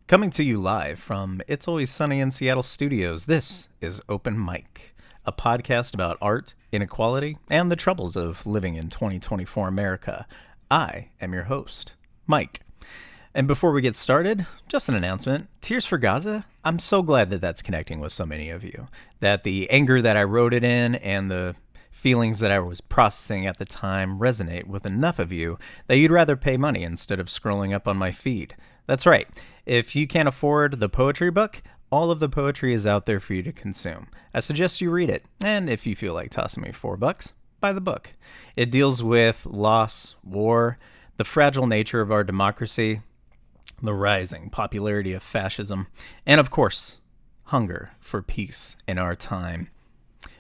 Coming to you live from It's Always Sunny in Seattle studios, this is Open Mic, a podcast about art, inequality, and the troubles of living in 2024 America. I am your host, Mike. And before we get started, just an announcement. Tears for Gaza, I'm so glad that that's connecting with so many of you. That the anger that I wrote it in and the feelings that I was processing at the time resonate with enough of you that you'd rather pay money instead of scrolling up on my feed. That's right. If you can't afford the poetry book, all of the poetry is out there for you to consume. I suggest you read it, and if you feel like tossing me $4, buy the book. It deals with loss, war, the fragile nature of our democracy, the rising popularity of fascism, and of course, hunger for peace in our time.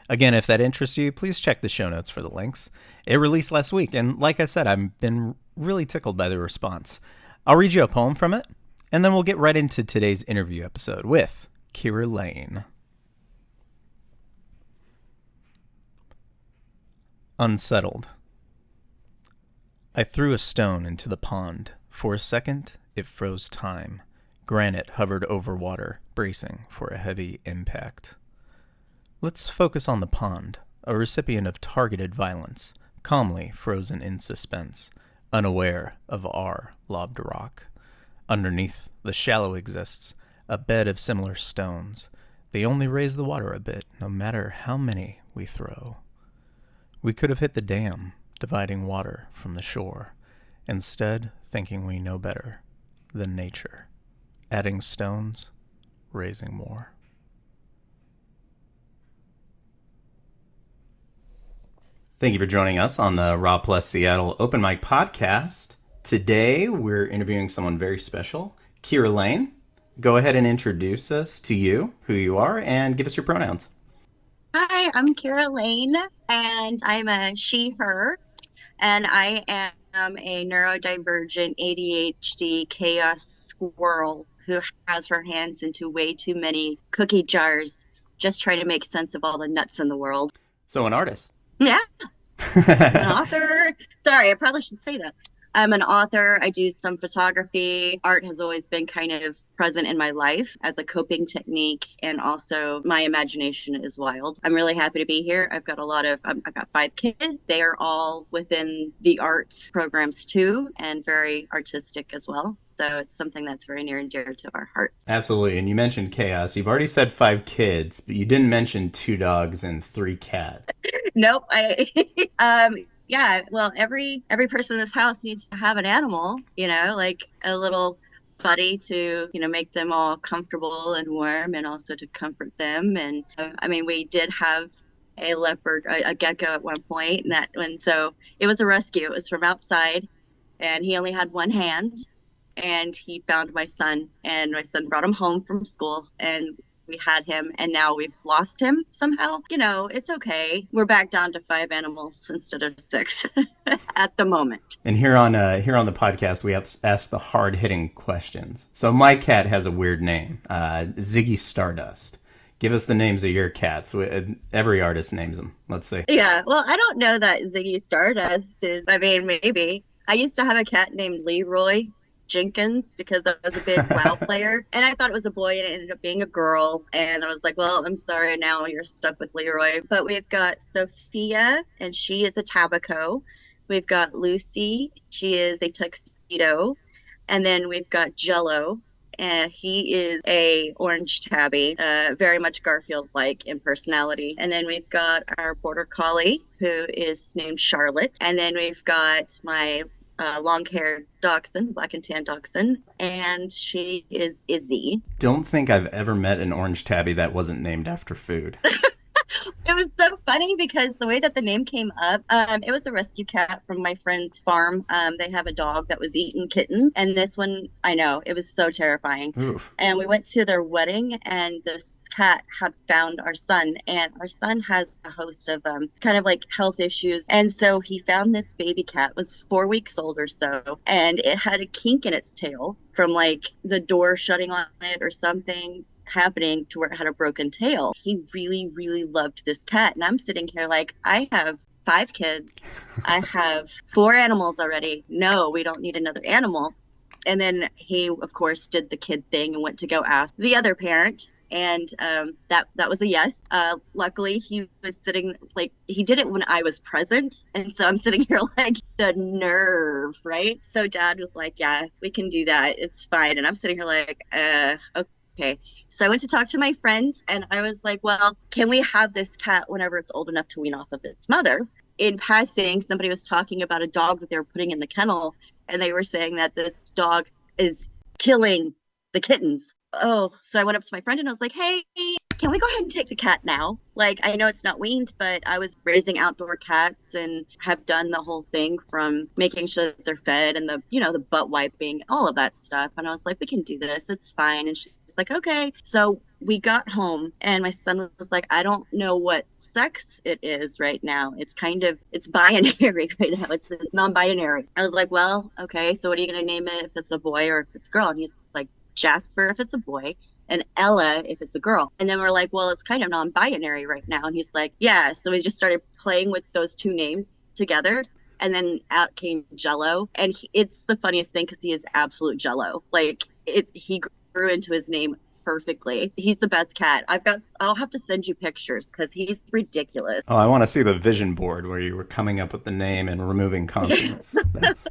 Again, if that interests you, please check the show notes for the links. It released last week, and like I said, I've been really tickled by the response. I'll read you a poem from it, and then we'll get right into today's interview episode with Keira Lane. Unsettled. I threw a stone into the pond. For a second, it froze time. Granite hovered over water, bracing for a heavy impact. Let's focus on the pond, a recipient of targeted violence, calmly frozen in suspense, unaware of our lobbed rock. Underneath, the shallow exists, a bed of similar stones. They only raise the water a bit, no matter how many we throw. We could have hit the dam, dividing water from the shore, instead thinking we know better than nature, adding stones, raising more. Thank you for joining us on the Raw Plus Seattle Open Mic Podcast. Today, we're interviewing someone very special, Keira Lane. Go ahead and introduce us to you, who you are, and give us your pronouns. Hi, I'm Keira Lane, and I'm a she, her, and I am a neurodivergent ADHD chaos squirrel who has her hands into way too many cookie jars, just trying to make sense of all the nuts in the world. So, an artist. Yeah, I'm an author. Sorry, I probably should say that. I'm an author. I do some photography. Art has always been kind of present in my life as a coping technique, and also my imagination is wild. I'm really happy to be here. I've got I've got 5 kids. They are all within the arts programs too, and very artistic as well. So it's something that's very near and dear to our hearts. Absolutely. And you mentioned chaos. You've already said 5 kids, but you didn't mention 2 dogs and 3 cats. Nope. Yeah, well, every person in this house needs to have an animal, like a little buddy to, make them all comfortable and warm, and also to comfort them. And I mean, we did have a leopard, a gecko at one point, so it was a rescue. It was from outside, and he only had one hand, and he found my son, and my son brought him home from school, and we had him, and now we've lost him somehow. It's okay. We're back down to 5 animals instead of 6 at the moment. And here on the podcast, we have to ask the hard-hitting questions. So my cat has a weird name, Ziggy Stardust. Give us the names of your cats. Every artist names them. Let's see. Yeah, well, I don't know that Ziggy Stardust is, maybe. I used to have a cat named Leroy Jenkins because I was a big WoW player, and I thought it was a boy, and it ended up being a girl, and I was like, well, I'm sorry, now you're stuck with Leroy. But we've got Sophia, and she is a Tabaco. We've got Lucy, she is a tuxedo, and then we've got Jello, and he is a orange tabby, very much Garfield-like in personality. And then we've got our border collie, who is named Charlotte, and then we've got my long-haired dachshund, black and tan dachshund, and she is Izzy. Don't think I've ever met an orange tabby that wasn't named after food. It was so funny because the way that the name came up, it was a rescue cat from my friend's farm. They have a dog that was eating kittens, and this one, I know, it was so terrifying. Oof. And we went to their wedding, and this cat had found our son, and our son has a host of kind of like health issues, and so he found this baby cat. It was 4 weeks old or so, and it had a kink in its tail from like the door shutting on it or something happening to where it had a broken tail. He really, really loved this cat, and I'm sitting here like, I have 5 kids, I have 4 animals already. No, we don't need another animal. And then he, of course, did the kid thing and went to go ask the other parent. And that was a yes. Luckily, he was sitting like he did it when I was present, and so I'm sitting here like the nerve, right? So Dad was like, "Yeah, we can do that. It's fine." And I'm sitting here like, okay." So I went to talk to my friend, and I was like, "Well, can we have this cat whenever it's old enough to wean off of its mother?" In passing, somebody was talking about a dog that they were putting in the kennel, and they were saying that this dog is killing the kittens. Oh, so I went up to my friend and I was like, "Hey, can we go ahead and take the cat now? Like, I know it's not weaned, but I was raising outdoor cats and have done the whole thing from making sure that they're fed and the butt wiping, all of that stuff." And I was like, "We can do this. It's fine." And she's like, "Okay." So we got home and my son was like, "I don't know what sex it is right now. It's binary right now. It's non-binary." I was like, "Well, okay. So what are you going to name it if it's a boy or if it's a girl?" And he's like, "Jasper if it's a boy and Ella if it's a girl." And then we're like, "Well, it's kind of non-binary right now." And he's like, "Yeah." So we just started playing with those two names together. And then out came Jello. And it's the funniest thing because he is absolute Jello. Like he grew into his name perfectly. He's the best cat. I'll have to send you pictures because he's ridiculous. Oh, I want to see the vision board where you were coming up with the name and removing consonants. That's...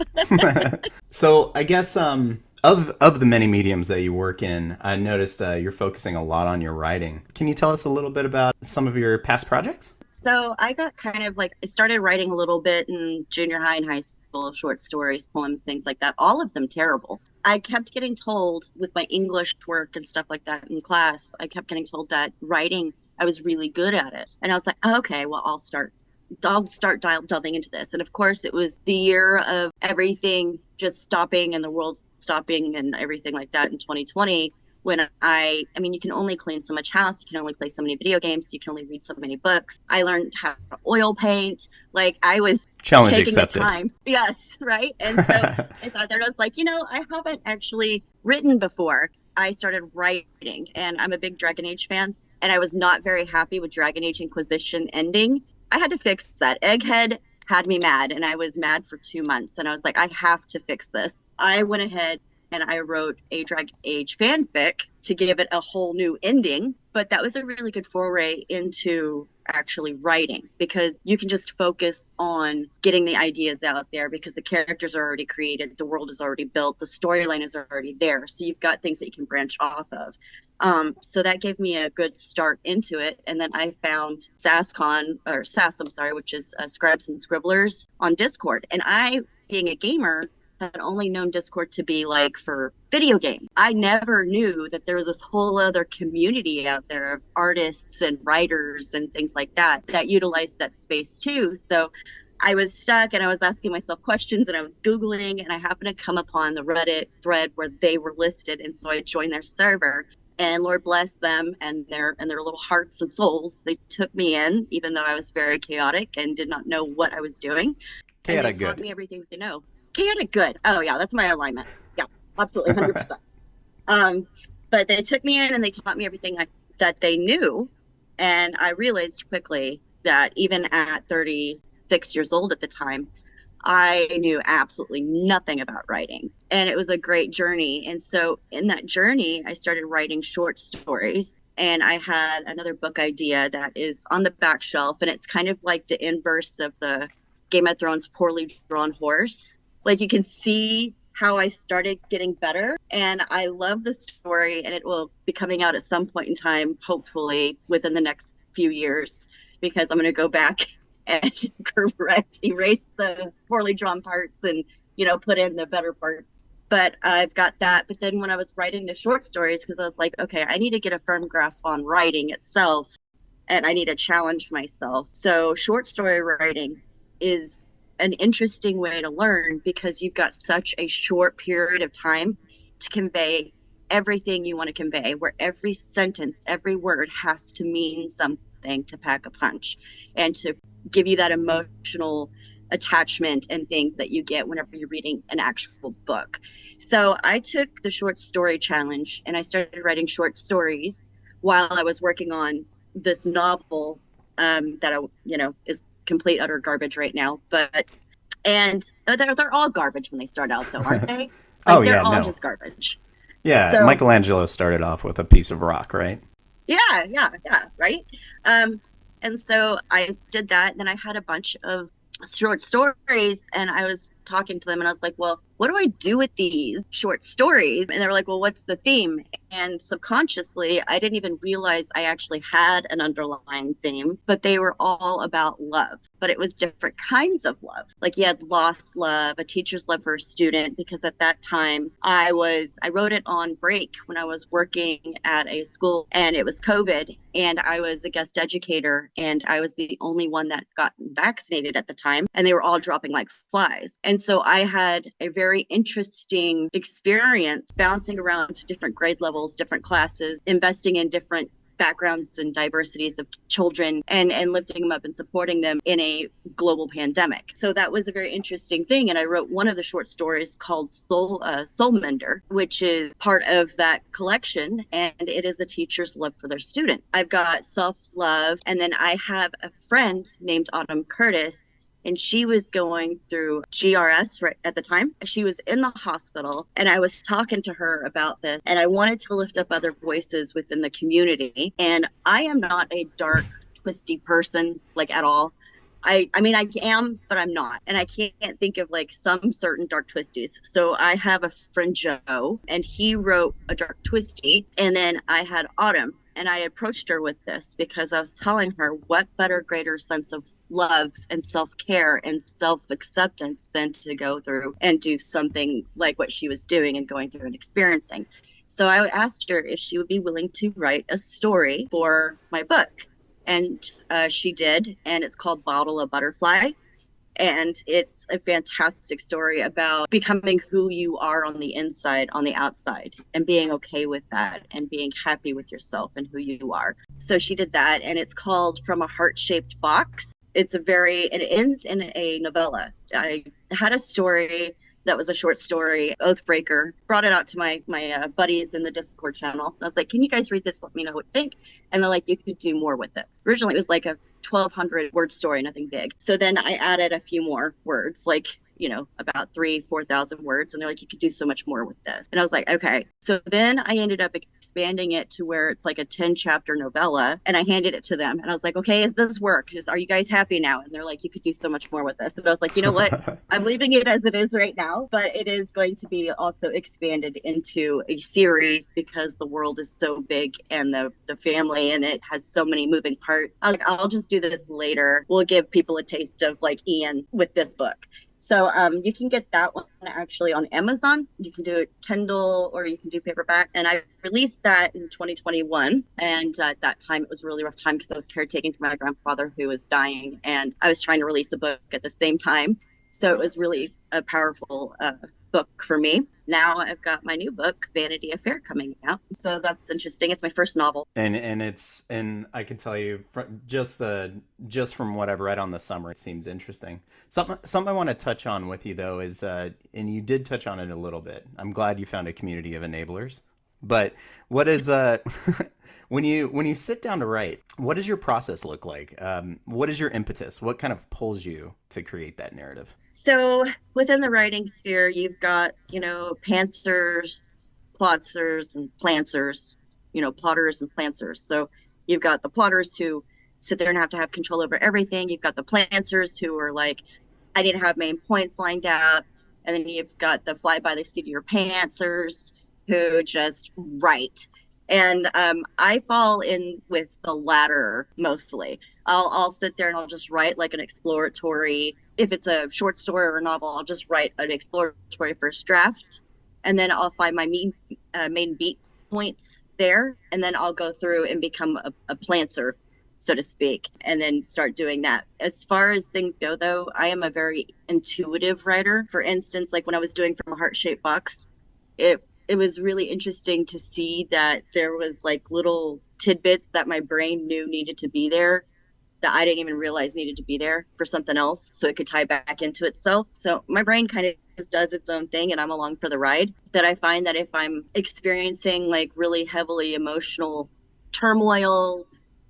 So I guess of the many mediums that you work in, I noticed you're focusing a lot on your writing. Can you tell us a little bit about some of your past projects? So I got kind of like, I started writing a little bit in junior high and high school, short stories, poems, things like that. All of them terrible. I kept getting told with my English work and stuff like that in class, I kept getting told that writing, I was really good at it. And I was like, "Oh, okay, well, I'll start delving into this." And of course, it was the year of everything just stopping and the world stopping and everything like that in 2020. When I mean, you can only clean so much house, you can only play so many video games, you can only read so many books. I learned how to oil paint. Like I was Challenge taking accepted. the time. Yes, right. And so I thought there, I was like, I haven't actually written before. I started writing, and I'm a big Dragon Age fan, and I was not very happy with Dragon Age Inquisition ending. I had to fix that. Egghead had me mad, and I was mad for 2 months, and I was like, I have to fix this. I went ahead and I wrote a Dragon Age fanfic to give it a whole new ending. But that was a really good foray into actually writing because you can just focus on getting the ideas out there because the characters are already created, the world is already built, the storyline is already there. So you've got things that you can branch off of. So that gave me a good start into it. And then I found SAS, I'm sorry, which is Scribes and Scribblers on Discord. And I, being a gamer, had only known Discord to be like for video games. I never knew that there was this whole other community out there of artists and writers and things like that utilized that space too. So I was stuck and I was asking myself questions and I was Googling and I happened to come upon the Reddit thread where they were listed. And so I joined their server. And Lord bless them and their little hearts and souls. They took me in, even though I was very chaotic and did not know what I was doing. Chaotic and they taught good. me everything that they know. Chaotic good. Oh yeah, that's my alignment. Yeah, absolutely, 100%. But they took me in and they taught me everything that they knew, and I realized quickly that even at 36 years old at the time, I knew absolutely nothing about writing. And it was a great journey. And so in that journey, I started writing short stories. And I had another book idea that is on the back shelf. And it's kind of like the inverse of the Game of Thrones poorly drawn horse. Like you can see how I started getting better. And I love the story. And it will be coming out at some point in time, hopefully within the next few years, because I'm going to go back and erase the poorly drawn parts and, put in the better parts. But I've got that. But then when I was writing the short stories, because I was like, okay, I need to get a firm grasp on writing itself and I need to challenge myself. So short story writing is an interesting way to learn because you've got such a short period of time to convey everything you want to convey, where every sentence, every word has to mean something to pack a punch and to give you that emotional attachment and things that you get whenever you're reading an actual book. So I took the short story challenge and I started writing short stories while I was working on this novel that is complete utter garbage right now. And they're all garbage when they start out, though, aren't they? Oh Like they're yeah, all no. just garbage. Yeah, So Michelangelo started off with a piece of rock, right? yeah, right. Um, and so I did that. And then I had a bunch of short stories, and I was talking to them, and I was like, "Well, what do I do with these short stories?" And they were like, "Well, what's the theme?" And subconsciously, I didn't even realize I actually had an underlying theme, but they were all about love. But it was different kinds of love. Like you had lost love, a teacher's love for a student, because at that time I wrote it on break when I was working at a school and it was COVID and I was a guest educator and I was the only one that got vaccinated at the time and they were all dropping like flies. And so I had a very interesting experience bouncing around to different grade levels, different classes, investing in different backgrounds and diversities of children and lifting them up and supporting them in a global pandemic. So that was a very interesting thing. And I wrote one of the short stories called Soul Mender, which is part of that collection. And it is a teacher's love for their student. I've got self love. And then I have a friend named Autumn Curtis, and she was going through GRS right at the time. She was in the hospital, and I was talking to her about this, and I wanted to lift up other voices within the community. And I am not a dark, twisty person, like at all. I mean, I am, but I'm not. And I can't think of like some certain dark twisties. So I have a friend, Joe, and he wrote a dark twisty. And then I had Autumn, and I approached her with this because I was telling her what better, greater sense of love and self-care and self-acceptance than to go through and do something like what she was doing and going through and experiencing. So I asked her if she would be willing to write a story for my book. And she did, and it's called Bottle of Butterfly. And it's a fantastic story about becoming who you are on the inside, on the outside, and being okay with that and being happy with yourself and who you are. So she did that, and it's called From a Heart-Shaped Box. It ends in a novella. I had a story that was a short story, Oathbreaker, brought it out to my buddies in the Discord channel. I was like, can you guys read this? Let me know what you think. And they're like, you could do more with this. Originally, it was like a 1,200 word story, nothing big. So then I added a few more words, like, about 4,000 words. And they're like, you could do so much more with this. And I was like, okay. So then I ended up expanding it to where it's like a 10 chapter novella. And I handed it to them. And I was like, okay, does this work? Are you guys happy now? And they're like, you could do so much more with this. And I was like, you know what? I'm leaving it as it is right now, but it is going to be also expanded into a series because the world is so big and the family and it has so many moving parts. I'll just do this later. We'll give people a taste of like Ian with this book. So you can get that one actually on Amazon. You can do it Kindle or you can do paperback. And I released that in 2021. And at that time, it was a really rough time because I was caretaking for my grandfather who was dying. And I was trying to release a book at the same time. So it was really a powerful book for me. Now I've got my new book, Vanity Affair, coming out. So that's interesting. It's my first novel. And I can tell you just from what I've read on the summary, it seems interesting. Something I want to touch on with you though is and you did touch on it a little bit. I'm glad you found a community of enablers. But what is when you sit down to write, what does your process look like? What is your impetus? What kind of pulls you to create that narrative? So within the writing sphere, you've got, pantsers, plotters, and plantsers, plotters and plantsers. So you've got the plotters who sit there and have to have control over everything. You've got the plantsers who are like, I need to have main points lined out. And then you've got the fly by the seat of your pantsers who just write. And I fall in with the latter mostly. I'll sit there and I'll just write like an exploratory. If it's a short story or a novel, I'll just write an exploratory first draft, and then I'll find my main beat points there, and then I'll go through and become a plantser, so to speak, and then start doing that. As far as things go, though, I am a very intuitive writer. For instance, like when I was doing From a Heart-Shaped Box, it was really interesting to see that there was like little tidbits that my brain knew needed to be there that I didn't even realize needed to be there for something else so it could tie back into itself. So my brain kind of just does its own thing and I'm along for the ride. That I find that if I'm experiencing like really heavily emotional turmoil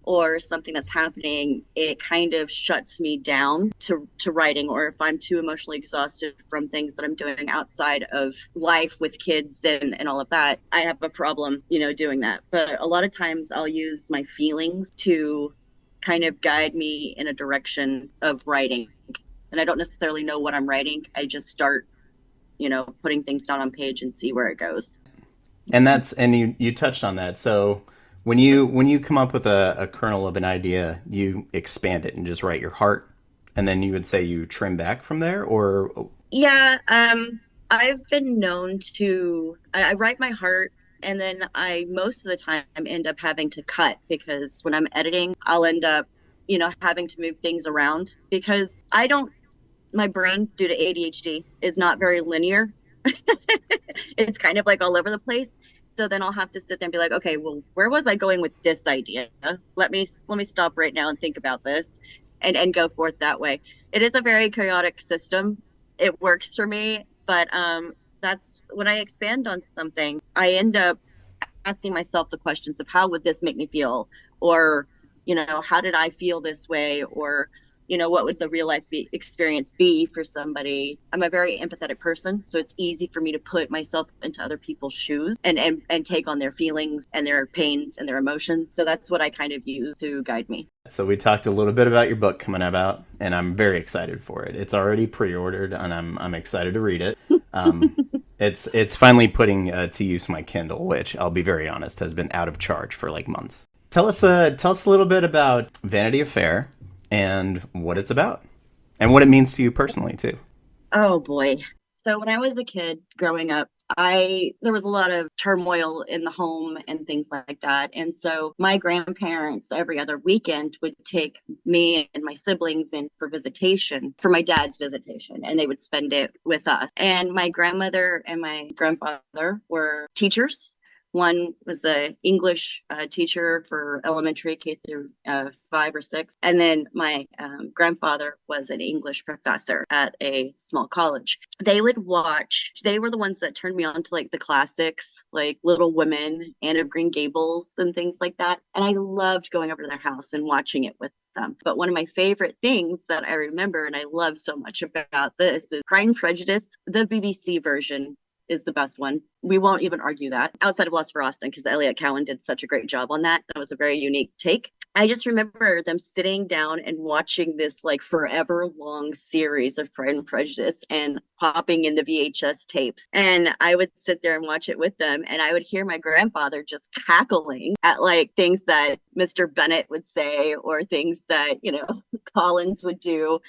or something that's happening, it kind of shuts me down to writing. Or if I'm too emotionally exhausted from things that I'm doing outside of life with kids and all of that, I have a problem, doing that. But a lot of times I'll use my feelings to kind of guide me in a direction of writing. And I don't necessarily know what I'm writing. I just start, putting things down on page and see where it goes. And you touched on that. So when you come up with a kernel of an idea, you expand it and just write your heart, and then you would say you trim back from there, or Yeah, I've been known to I write my heart, and then I most of the time end up having to cut because when I'm editing, I'll end up, having to move things around because I don't my brain due to ADHD is not very linear. It's kind of like all over the place. So then I'll have to sit there and be like, okay, well, where was I going with this idea? Let me stop right now and think about this and go forth that way. It is a very chaotic system. It works for me, but that's when I expand on something, I end up asking myself the questions of how would this make me feel, or how did I feel this way, or what would the real life experience be for somebody. I'm a very empathetic person, so it's easy for me to put myself into other people's shoes and take on their feelings and their pains and their emotions. So that's what I kind of use to guide me. so we talked a little bit about your book coming out, and I'm very excited for it. It's already pre-ordered, and I'm excited to read it. Um, it's finally putting to use my Kindle, which I'll be very honest has been out of charge for like months. Tell us a little bit about Vanity Affair and what it's about, and what it means to you personally too. Oh boy. So when I was a kid growing up, I there was a lot of turmoil in the home and things like that. And so my grandparents every other weekend would take me and my siblings in for visitation, for my dad's visitation, and they would spend it with us. And my grandmother and my grandfather were teachers. One was a English teacher for elementary K through 5 or 6, and then my grandfather was an English professor at a small college. They would watch. They were the ones that turned me on to like the classics, like Little Women, Anne of Green Gables, and things like that. And I loved going over to their house and watching it with them. But one of my favorite things that I remember and I love so much about this is Pride and Prejudice, the BBC version is the best one. We won't even argue that outside of Lust for Austin, because Elliot Cowan did such a great job on that. That was a very unique take. I just remember them sitting down and watching this like forever long series of Pride and Prejudice and popping in the VHS tapes. And I would sit there and watch it with them. And I would hear my grandfather just cackling at like things that Mr. Bennett would say or things that, Collins would do.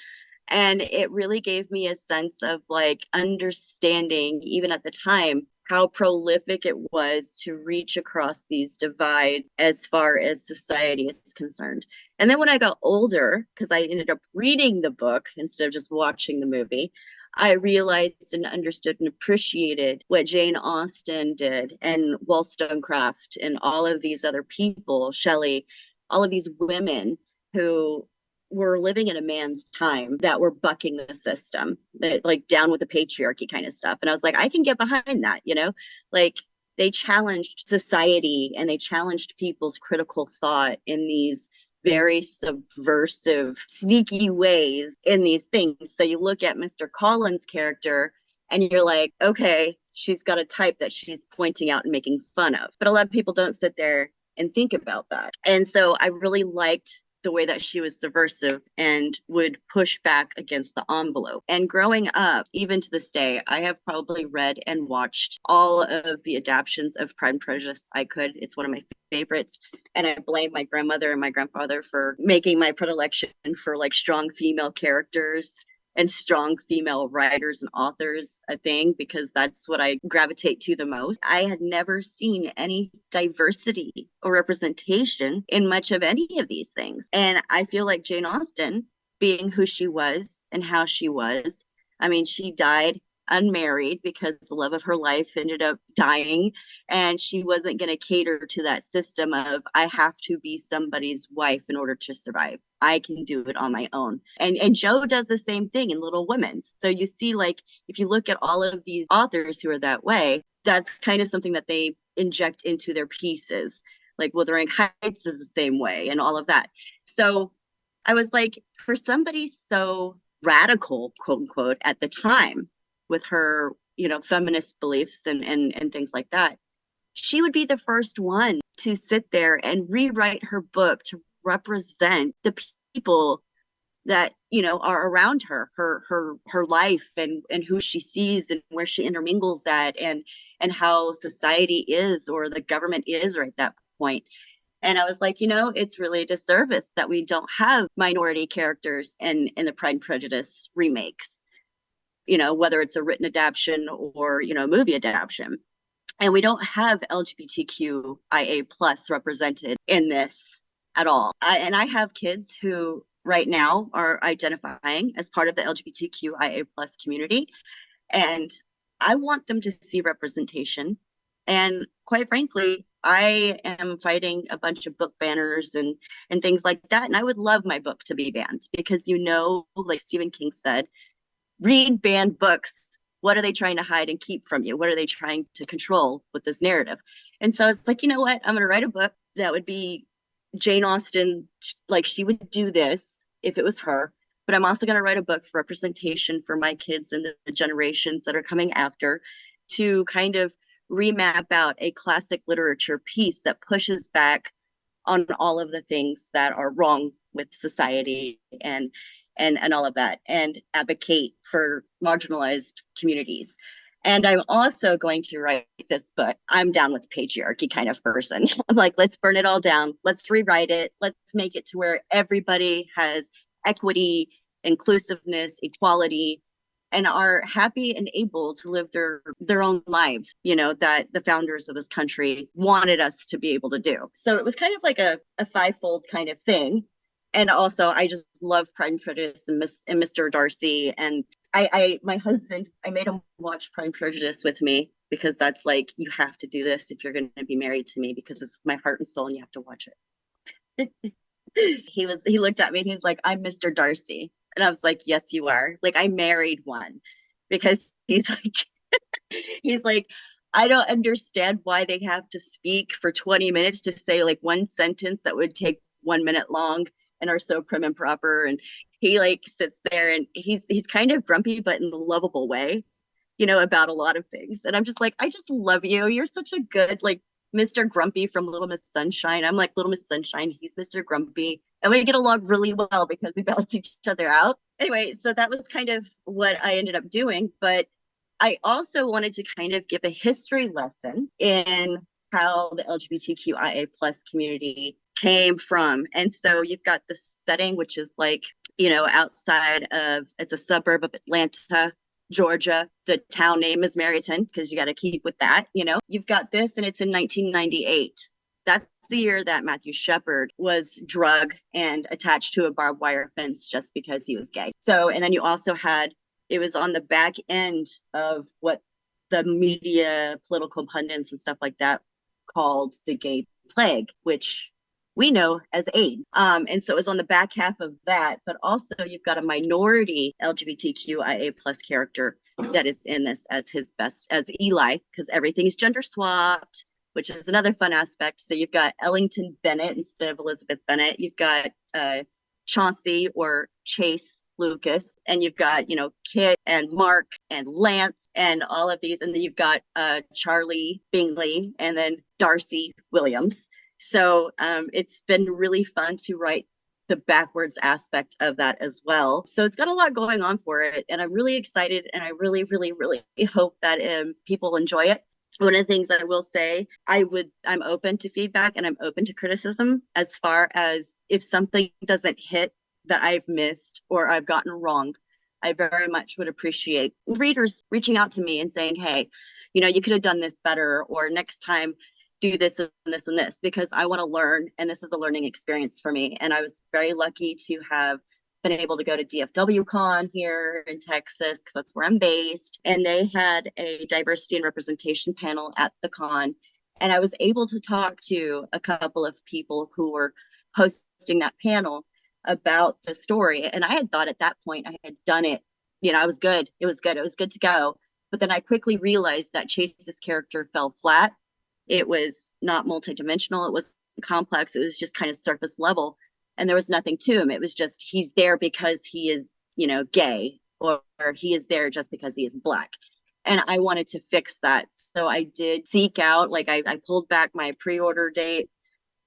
And it really gave me a sense of like understanding, even at the time, how prolific it was to reach across these divides as far as society is concerned. And then when I got older, because I ended up reading the book instead of just watching the movie, I realized and understood and appreciated what Jane Austen did and Wollstonecraft and all of these other people, Shelley, all of these women who were living in a man's time that were bucking the system, that like down with the patriarchy kind of stuff. And I was like, I can get behind that, like they challenged society and they challenged people's critical thought in these very subversive, sneaky ways in these things. So you look at Mr. Collins' character and you're like, okay, she's got a type that she's pointing out and making fun of. But a lot of people don't sit there and think about that. And so I really liked the way that she was subversive and would push back against the envelope. And growing up, even to this day, I have probably read and watched all of the adaptations of Pride and Prejudice I could. It's one of my favorites. And I blame my grandmother and my grandfather for making my predilection for like strong female characters and strong female writers and authors a thing, because that's what I gravitate to the most. I had never seen any diversity or representation in much of any of these things. And I feel like Jane Austen, being who she was and how she was, I mean, she died unmarried because the love of her life ended up dying, and she wasn't going to cater to that system of I have to be somebody's wife in order to survive. I can do it on my own. And Joe does the same thing in Little Women. So you see, like, if you look at all of these authors who are that way, that's kind of something that they inject into their pieces. Like Wuthering Heights is the same way, and all of that. So I was like, for somebody so radical, quote unquote, at the time with her, feminist beliefs and things like that, she would be the first one to sit there and rewrite her book to represent the people that are around her, her life, and who she sees and where she intermingles at, and how society is, or the government is, right at that point. And I was like, it's really a disservice that we don't have minority characters in the Pride and Prejudice remakes, whether it's a written adaptation or movie adaptation. And we don't have LGBTQIA plus represented in this at all. And I have kids who right now are identifying as part of the LGBTQIA plus community, and I want them to see representation. And quite frankly, I am fighting a bunch of book banners and things like that. And I would love my book to be banned because, like Stephen King said, read banned books. What are they trying to hide and keep from you? What are they trying to control with this narrative? And so it's like, you know what? I'm going to write a book that would be Jane Austen, like she would do this if it was her. But I'm also going to write a book for representation for my kids and the generations that are coming after, to kind of remap out a classic literature piece that pushes back on all of the things that are wrong with society and all of that, and advocate for marginalized communities. And I'm also going to write this book. I'm down with patriarchy kind of person. I'm like, let's burn it all down. Let's rewrite it. Let's make it to where everybody has equity, inclusiveness, equality, and are happy and able to live their own lives, that the founders of this country wanted us to be able to do. So it was kind of like a fivefold kind of thing. And also, I just love Pride and Prejudice and Mr. Darcy. And my husband, I made him watch Pride and Prejudice with me, because that's like, you have to do this if you're going to be married to me, because this is my heart and soul and you have to watch it. He looked at me and he's like, I'm Mr. Darcy. And I was like, yes, you are. Like, I married one, because he's like, I don't understand why they have to speak for 20 minutes to say like one sentence that would take 1 minute long and are so prim and proper. And he like sits there and he's kind of grumpy, but in a lovable way, about a lot of things. And I'm just like, I just love you. You're such a good, like, Mr. Grumpy from Little Miss Sunshine. I'm like Little Miss Sunshine. He's Mr. Grumpy. And we get along really well because we balance each other out. Anyway, so that was kind of what I ended up doing. But I also wanted to kind of give a history lesson in how the LGBTQIA plus community came from. And so you've got the setting, which is like, outside of, it's a suburb of Atlanta, Georgia. The town name is Mariton, because you got to keep with that. You've got this, and it's in 1998. That's the year that Matthew Shepard was drugged and attached to a barbed wire fence just because he was gay. So, and then you also had, it was on the back end of what the media, political pundits and stuff like that called the gay plague, which we know as AIDS. And so it was on the back half of that, but also you've got a minority LGBTQIA plus character that is in this as his best, as Eli, because everything is gender swapped, which is another fun aspect. So you've got Ellington Bennett instead of Elizabeth Bennett. You've got Chauncey or Chase Lucas, and you've got, Kit and Mark and Lance and all of these. And then you've got Charlie Bingley and then Darcy Williams. So it's been really fun to write the backwards aspect of that as well. So it's got a lot going on for it. And I'm really excited. And I really, really, really hope that people enjoy it. One of the things that I will say, I'm open to feedback and I'm open to criticism, as far as if something doesn't hit that I've missed or I've gotten wrong. I very much would appreciate readers reaching out to me and saying, hey, you could have done this better, or next time do this and this and this, because I want to learn. And this is a learning experience for me. And I was very lucky to have been able to go to DFW Con here in Texas, because that's where I'm based. And they had a diversity and representation panel at the con. And I was able to talk to a couple of people who were hosting that panel about the story. And I had thought at that point I had done it. I was good. It was good. It was good to go. But then I quickly realized that Chase's character fell flat. It was not multidimensional. It was complex. It was just kind of surface level, and there was nothing to him. It was just he's there because he is, gay, or he is there just because he is Black. And I wanted to fix that. So I did seek out, like I pulled back my pre-order date.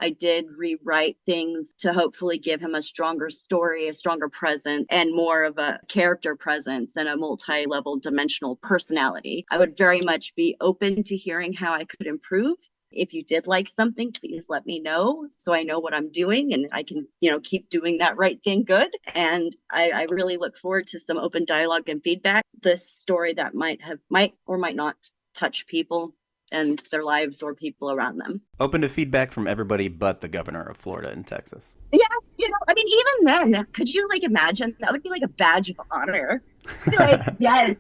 I did rewrite things to hopefully give him a stronger story, a stronger presence, and more of a character presence and a multi-level dimensional personality. I would very much be open to hearing how I could improve. If you did like something, please let me know so I know what I'm doing and I can, keep doing that right thing good. And I really look forward to some open dialogue and feedback. This story that might or might not touch people and their lives or people around them. Open to feedback from everybody but the governor of Florida and Texas. Yeah, I mean, even then, could you imagine? That would be like a badge of honor. Be like, yes,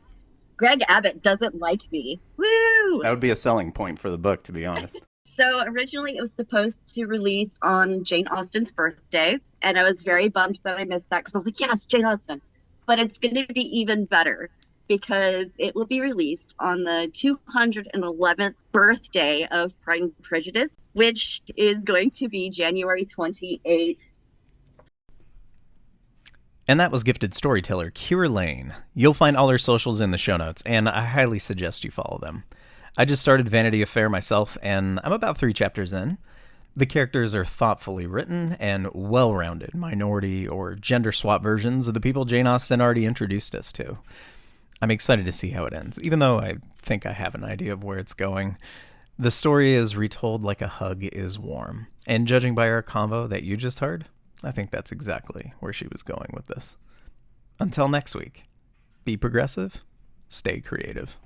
Greg Abbott doesn't like me. Woo! That would be a selling point for the book, to be honest. So originally it was supposed to release on Jane Austen's birthday, and I was very bummed that I missed that because I was like, yes, Jane Austen. But it's going to be even better because it will be released on the 211th birthday of Pride and Prejudice, which is going to be January 28th. And that was gifted storyteller Keira Lane. You'll find all her socials in the show notes, and I highly suggest you follow them. I just started Vanity Affair myself, and I'm about 3 chapters in. The characters are thoughtfully written and well-rounded minority or gender swap versions of the people Jane Austen already introduced us to. I'm excited to see how it ends, even though I think I have an idea of where it's going. The story is retold like a hug is warm, and judging by our convo that you just heard, I think that's exactly where she was going with this. Until next week, be progressive, stay creative.